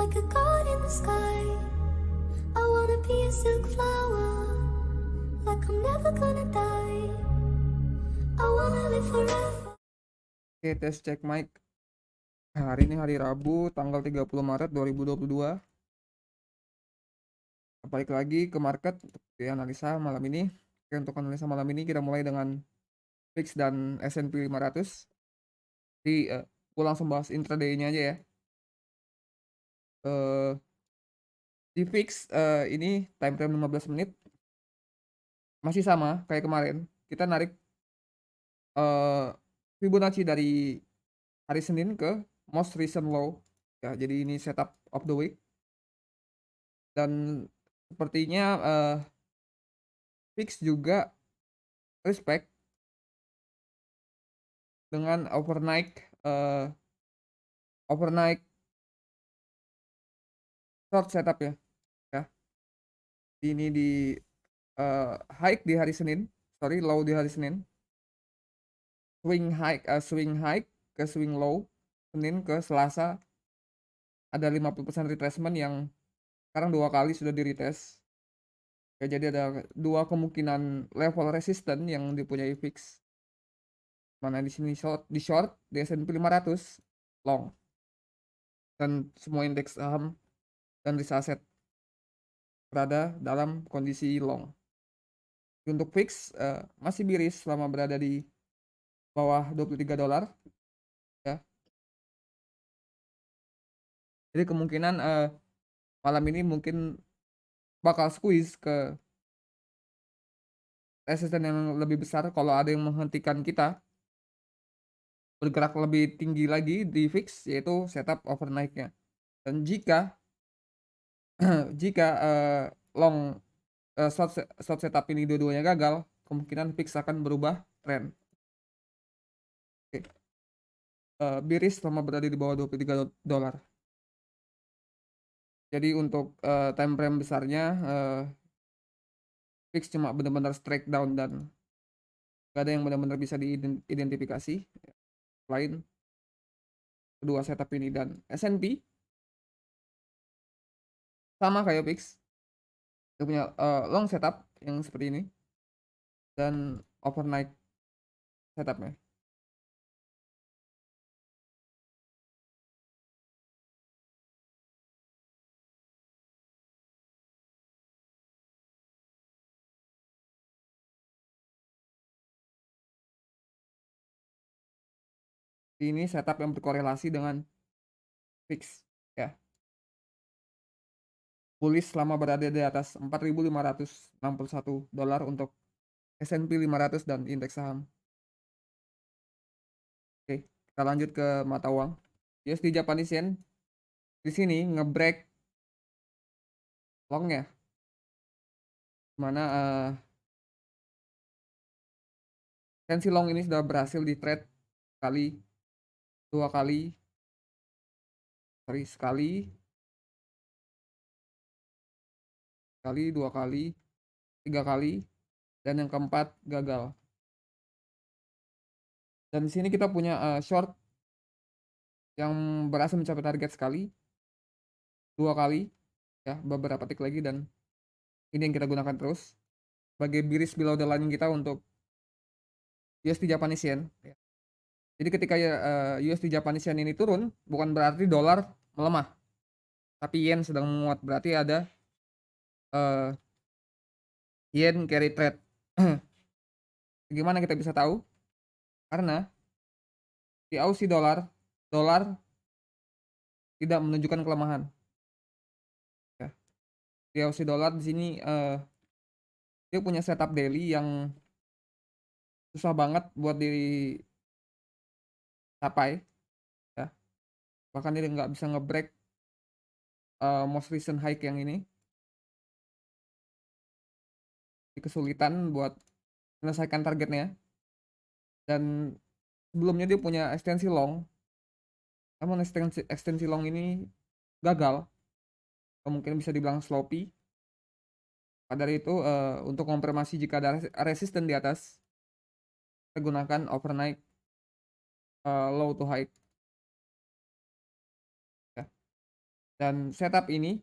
like a god in the sky. I wanna be a silk flower, like I'm never gonna die. I wanna live forever. Oke, tes cek mic. Hari ini hari Rabu, tanggal 30 Maret 2022. Balik lagi ke market untuk analisa malam ini. Oke, untuk analisa malam ini kita mulai dengan VIX dan S&P 500. Jadi, gue langsung bahas intraday-nya aja ya. Eh, di VIX ini time frame 15 menit masih sama kayak kemarin. Kita narik Fibonacci dari hari Senin ke most recent low. Ya, jadi ini setup of the week. Dan sepertinya VIX juga respect dengan overnight short setup ya. Ya, ini di high di hari Senin, low di hari Senin, swing high ke swing low, Senin ke Selasa ada 50% retracement yang sekarang 2 kali sudah di retest. Ya, jadi ada 2 kemungkinan level resisten yang dipunyai VIX. Mana di sini di short di S&P 500 long, dan semua indeks saham dan risk aset berada dalam kondisi long. Untuk VIX masih miris selama berada di bawah $23 ya. Jadi kemungkinan malam ini mungkin bakal squeeze ke resisten yang lebih besar kalau ada yang menghentikan kita bergerak lebih tinggi lagi di VIX, yaitu setup overnight-nya. Dan jika jika long short setup ini dua-duanya gagal, kemungkinan VIX akan berubah tren. Oke. Miris selama berada di bawah $23. Jadi untuk time frame besarnya VIX cuma benar-benar strike down dan gak ada yang benar-benar bisa diidentifikasi selain kedua setup ini. Dan S&P sama kayak VIX, dia punya long setup yang seperti ini dan overnight setupnya. Ini setup yang berkorelasi dengan VIX ya. Bullish selama berada di atas $4.561 untuk S&P 500 dan indeks saham. Oke, kita lanjut ke mata uang. USD Japanese Yen di sini ngebreak long ya. Mana tensi long ini sudah berhasil di trade sekali, 2 kali, sekali, 2 kali, 3 kali, dan yang keempat gagal. Dan di sini kita punya short yang berhasil mencapai target sekali, 2 kali, ya beberapa titik lagi, dan ini yang kita gunakan terus sebagai bearish below the line kita untuk USD Japanese Yen. Jadi ketika USD Japanese Yen ini turun, bukan berarti dolar melemah, tapi yen sedang menguat, berarti ada yen carry trade. Gimana kita bisa tahu? Karena di Aussie dolar tidak menunjukkan kelemahan. Ya. Di Aussie dolar di sini dia punya setup daily yang susah banget buat dicapai. Ya. Bahkan dia nggak bisa ngebreak most recent high yang ini. Kesulitan buat menyelesaikan targetnya. Dan sebelumnya dia punya ekstensi long, namun ekstensi long ini gagal, mungkin bisa dibilang sloppy. Pada dari itu untuk konfirmasi jika ada resisten di atas, kita gunakan overnight low to high ya. Dan setup ini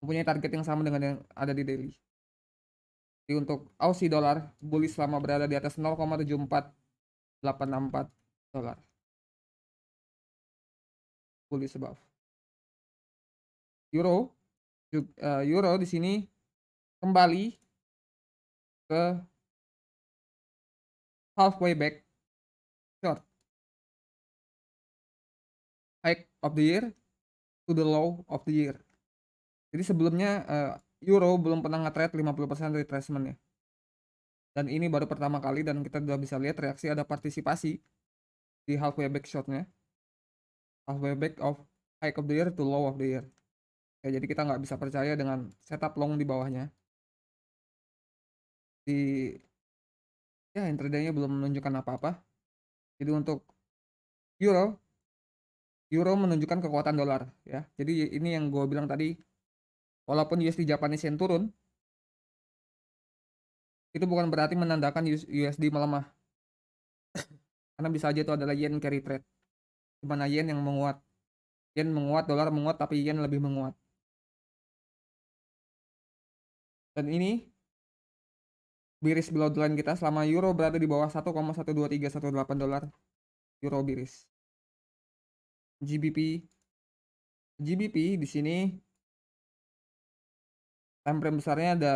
mempunyai target yang sama dengan yang ada di daily. Jadi untuk Aussie dollar bullish selama berada di atas 0,74864 dolar. Bullish above. Euro di sini kembali ke halfway back short, high of the year to the low of the year. Jadi sebelumnya Euro belum pernah nge-trade 50% retracement ya. Dan ini baru pertama kali dan kita sudah bisa lihat reaksi ada partisipasi di halfway back shortnya. Halfway back of high of the year to low of the year. Ya, jadi kita nggak bisa percaya dengan setup long di bawahnya. Ya intradaynya belum menunjukkan apa-apa. Jadi untuk Euro menunjukkan kekuatan dolar ya. Jadi ini yang gue bilang tadi, walaupun USD Japanese yen turun, itu bukan berarti menandakan USD melemah. Karena bisa aja itu adalah yen carry trade. Dimana yen yang menguat. Yen menguat, dolar menguat, tapi yen lebih menguat. Dan ini bearish below the line kita selama euro berada di bawah 1,12318 dolar. Euro bearish. GBP di sini time frame besarnya ada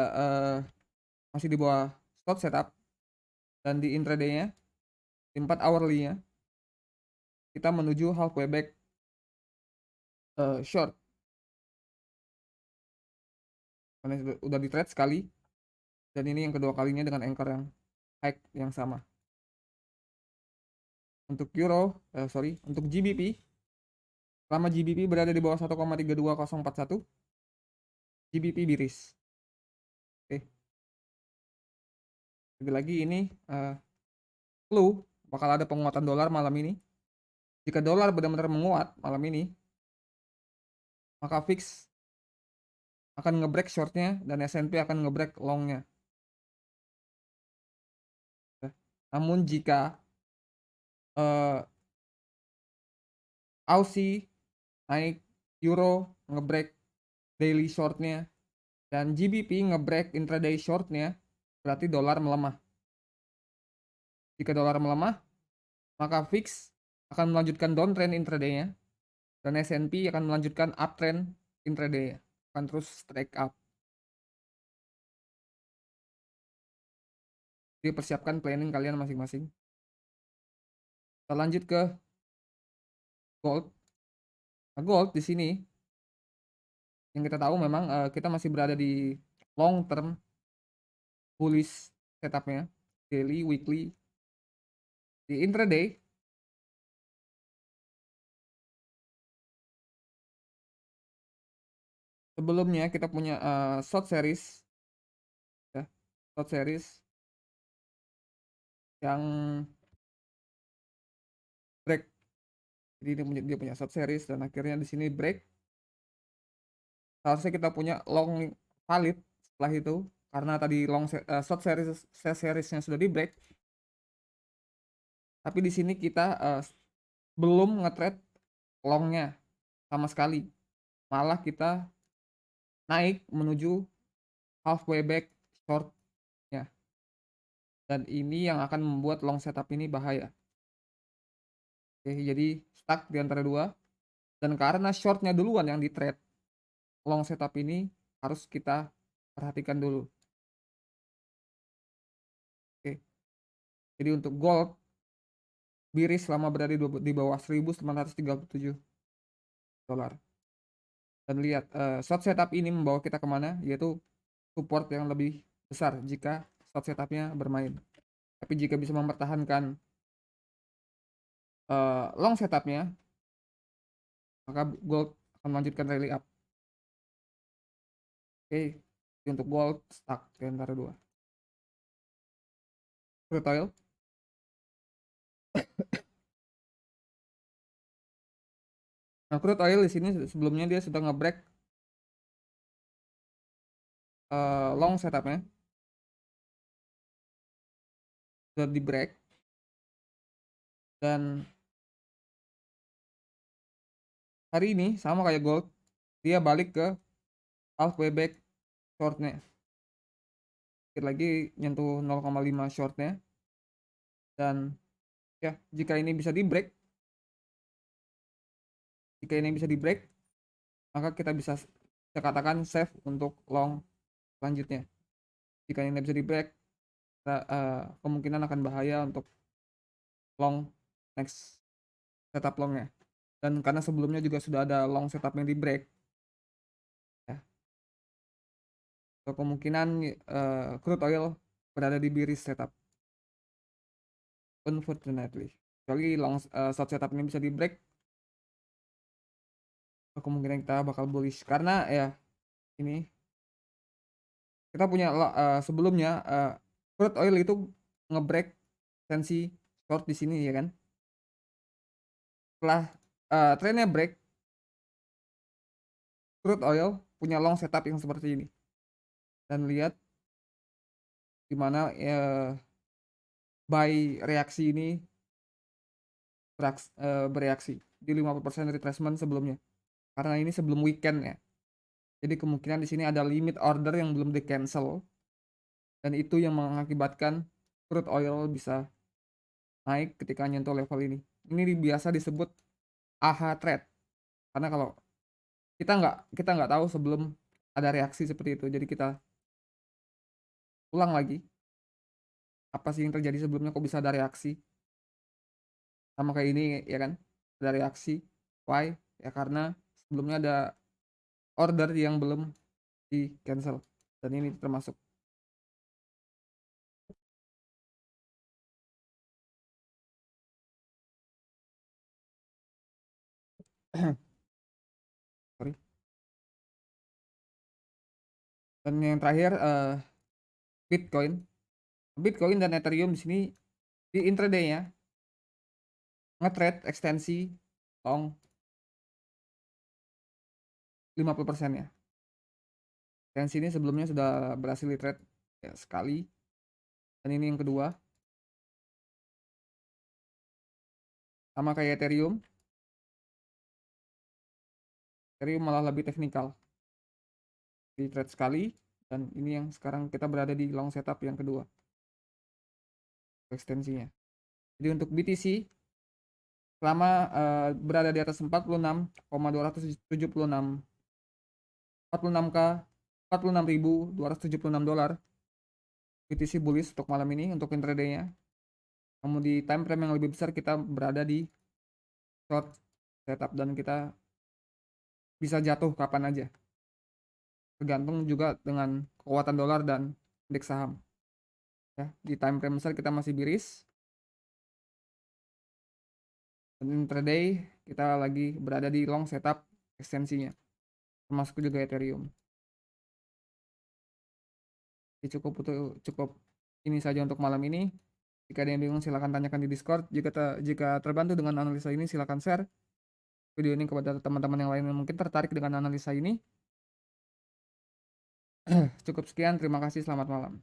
masih di bawah spot setup, dan di intraday-nya di 4 hourly-nya kita menuju halfway back short. Karena udah di trade sekali, dan ini yang kedua kalinya dengan anchor yang high yang sama. Untuk untuk GBP, selama GBP berada di bawah 1,32041, GBP bearish. Oke. Lagi ini clue bakal ada penguatan dolar malam ini. Jika dolar benar-benar menguat malam ini, maka fix akan ngebreak shortnya dan S&P akan ngebreak longnya. Namun jika Aussie naik, Euro ngebreak daily shortnya, dan GBP ngebreak intraday shortnya, berarti dolar melemah. Jika dolar melemah, maka fix akan melanjutkan downtrend intraday-nya, dan S&P akan melanjutkan uptrend intraday-nya, akan terus strike up. Jadi persiapkan planning kalian masing-masing. Kita lanjut ke gold. Nah, gold di sini yang kita tahu memang kita masih berada di long term bullish setupnya, daily, weekly. Di intraday sebelumnya kita punya short series ya, short series yang break. Jadi dia punya short series dan akhirnya di sini break. Seharusnya kita punya long valid setelah itu, karena tadi short seriesnya sudah di break. Tapi di sini kita belum nge-trade longnya sama sekali. Malah kita naik menuju halfway back short ya. Dan ini yang akan membuat long setup ini bahaya. Oke, jadi stuck di antara dua. Dan karena shortnya duluan yang di trade, long setup ini harus kita perhatikan dulu. Oke. Jadi untuk gold bearish selama berada di bawah 1.937 dolar. Dan lihat short setup ini membawa kita kemana, yaitu support yang lebih besar jika short setupnya bermain. Tapi jika bisa mempertahankan long setupnya, maka gold akan melanjutkan rally up. Oke, untuk gold stuck di antara dua. Crude oil. Nah, crude oil di sini sebelumnya dia sudah ngebreak long setupnya, sudah di break, dan hari ini sama kayak gold, dia balik ke halfway back short-nya. Dikit lagi nyentuh 0,5 short-nya, dan ya jika ini bisa di break, maka kita bisa katakan safe untuk long selanjutnya. Jika ini bisa di break, kemungkinan akan bahaya untuk long next setup longnya. Dan karena sebelumnya juga sudah ada long setup yang di break, ya, so kemungkinan crude oil berada di bearish setup, unfortunately. Kecuali long short setup ini bisa di break, kemungkinan kita bakal bullish karena ya ini kita punya sebelumnya crude oil itu ngebreak tensi short di sini ya kan. Setelah trennya break, crude oil punya long setup yang seperti ini, dan lihat dimana buy reaksi ini bereaksi di 50% retracement sebelumnya, karena ini sebelum weekend ya. Jadi kemungkinan di sini ada limit order yang belum di cancel, dan itu yang mengakibatkan crude oil bisa naik ketika nyentuh level ini. Ini biasa disebut AHA trade, karena kalau kita nggak tahu sebelum ada reaksi seperti itu, jadi kita ulang lagi apa sih yang terjadi sebelumnya, kok bisa ada reaksi sama kayak ini ya kan. Ada reaksi, why? Ya karena sebelumnya ada order yang belum di cancel, dan ini termasuk. Sorry. Dan yang terakhir Bitcoin dan Ethereum di sini di intraday-nya nge-trade ekstensi long 50% ya. Ekstensi ini sebelumnya sudah berhasil di trade ya sekali, dan ini yang kedua. Sama kayak Ethereum malah lebih teknikal, di trade sekali, dan ini yang sekarang kita berada di long setup yang kedua ekstensinya. Jadi untuk BTC selama berada di atas 46,276 46k 46.276 dolar, BTC bullish untuk malam ini untuk intraday-nya. Namun di time frame yang lebih besar kita berada di short setup, dan kita bisa jatuh kapan aja, tergantung juga dengan kekuatan dolar dan indeks saham ya. Di time frame besar kita masih bearish, dan intraday kita lagi berada di long setup ekstensinya, termasuk juga Ethereum. Jadi cukup ini saja untuk malam ini. Jika ada yang bingung silahkan tanyakan di Discord. Jika terbantu dengan analisa ini silahkan share video ini kepada teman-teman yang lain yang mungkin tertarik dengan analisa ini. Cukup sekian, terima kasih, selamat malam.